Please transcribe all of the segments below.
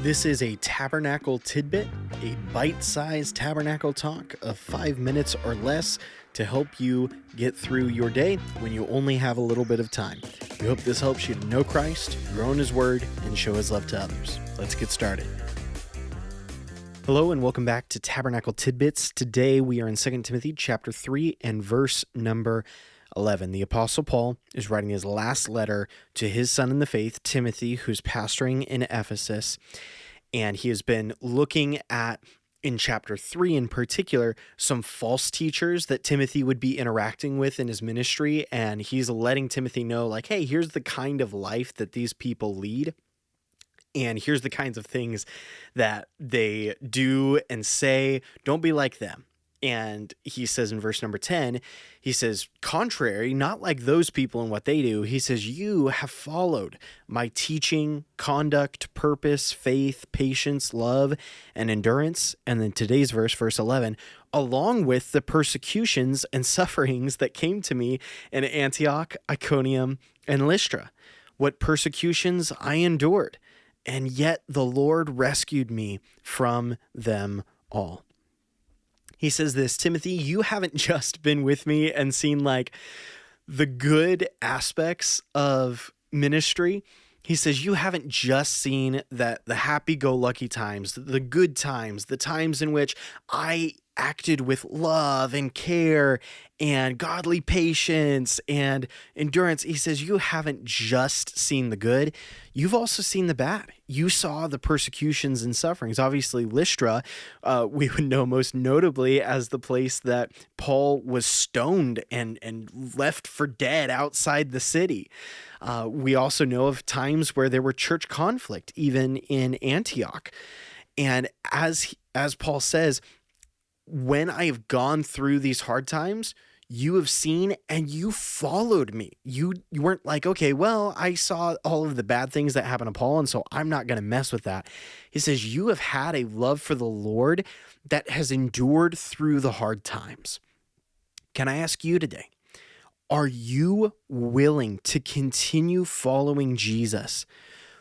This is a Tabernacle Tidbit, a bite-sized Tabernacle Talk of 5 minutes or less to help you get through your day when you only have a little bit of time. We hope this helps you to know Christ, grow in His Word, and show His love to others. Let's get started. Hello and welcome back to Tabernacle Tidbits. Today we are in 2 Timothy chapter 3 and verse number 11. The Apostle Paul is writing his last letter to his son in the faith, Timothy, who's pastoring in Ephesus. And he has been looking at, in chapter 3 in particular, some false teachers that Timothy would be interacting with in his ministry. And he's letting Timothy know, like, hey, here's the kind of life that these people lead. And here's the kinds of things that they do and say. Don't be like them. And he says in verse number 10, he says, contrary, not like those people and what they do, he says, you have followed my teaching, conduct, purpose, faith, patience, love, and endurance. And then today's verse, verse 11, along with the persecutions and sufferings that came to me in Antioch, Iconium, and Lystra. What persecutions I endured, and yet the Lord rescued me from them all. He says this, Timothy, you haven't just been with me and seen like the good aspects of ministry. He says, you haven't just seen that the happy-go-lucky times, the good times, the times in which I acted with love and care and godly patience and endurance. He says, you haven't just seen the good, you've also seen the bad. You saw the persecutions and sufferings. Obviously, Lystra, we would know most notably as the place that Paul was stoned and left for dead outside the city. We also know of times where there were church conflict, even in Antioch. And as Paul says, when I have gone through these hard times, you have seen and you followed me. You weren't like, okay, well, I saw all of the bad things that happened to Paul, and so I'm not going to mess with that. He says, you have had a love for the Lord that has endured through the hard times. Can I ask you today, are you willing to continue following Jesus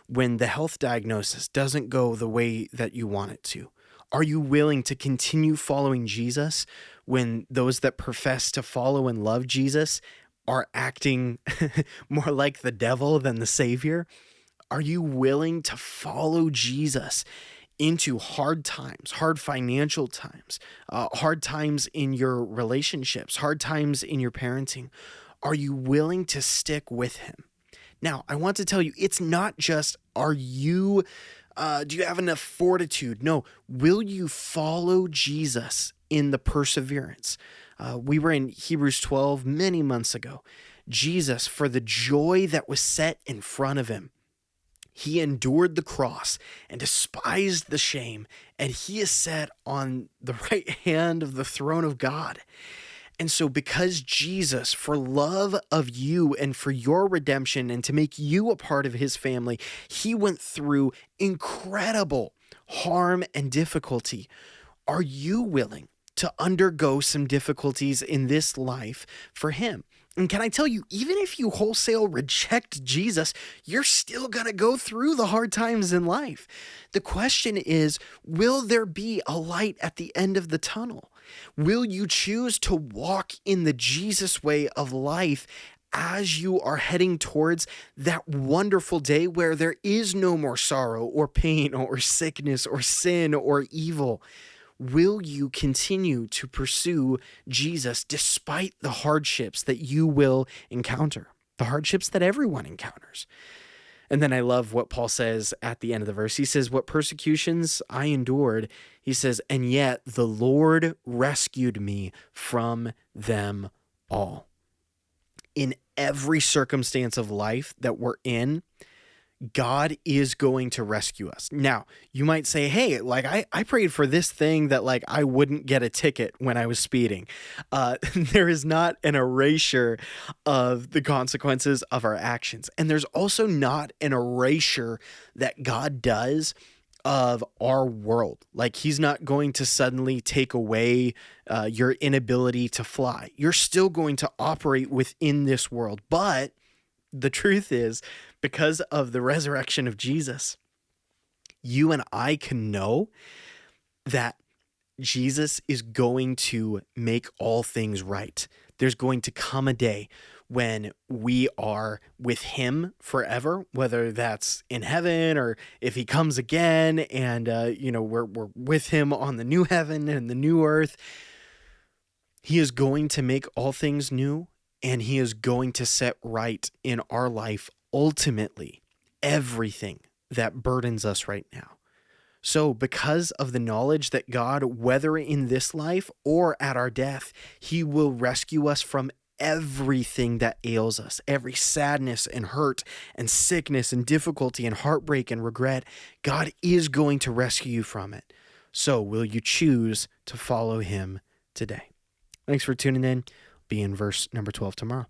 when the health diagnosis doesn't go the way that you want it to? Are you willing to continue following Jesus when those that profess to follow and love Jesus are acting more like the devil than the Savior? Are you willing to follow Jesus into hard times, hard financial times, hard times in your relationships, hard times in your parenting? Are you willing to stick with Him? Now, I want to tell you, it's not just, do you have enough fortitude? No, will you follow Jesus in the perseverance? We were in Hebrews 12 many months ago. Jesus, for the joy that was set in front of Him, He endured the cross and despised the shame, and He is set on the right hand of the throne of God. And so because Jesus, for love of you and for your redemption and to make you a part of His family, He went through incredible harm and difficulty. Are you willing to undergo some difficulties in this life for Him? And can I tell you, even if you wholesale reject Jesus, you're still going to go through the hard times in life. The question is, will there be a light at the end of the tunnel? Will you choose to walk in the Jesus way of life as you are heading towards that wonderful day where there is no more sorrow or pain or sickness or sin or evil? Will you continue to pursue Jesus despite the hardships that you will encounter, the hardships that everyone encounters? And then I love what Paul says at the end of the verse. He says, what persecutions I endured, he says, and yet the Lord rescued me from them all. In every circumstance of life that we're in, God is going to rescue us. Now, you might say, hey, like I prayed for this thing that like I wouldn't get a ticket when I was speeding. There is not an erasure of the consequences of our actions. And there's also not an erasure that God does of our world. Like He's not going to suddenly take away your inability to fly. You're still going to operate within this world. But the truth is, because of the resurrection of Jesus, you and I can know that Jesus is going to make all things right. There's going to come a day when we are with him forever, whether that's in heaven or if he comes again and, we're with him on the new heaven and the new earth. He is going to make all things new, and he is going to set right in our life ultimately everything that burdens us right now. So because of the knowledge that God, whether in this life or at our death, he will rescue us from everything that ails us, every sadness and hurt and sickness and difficulty and heartbreak and regret, God is going to rescue you from it. So will you choose to follow him today? Thanks for tuning in. Be in verse number 12 tomorrow.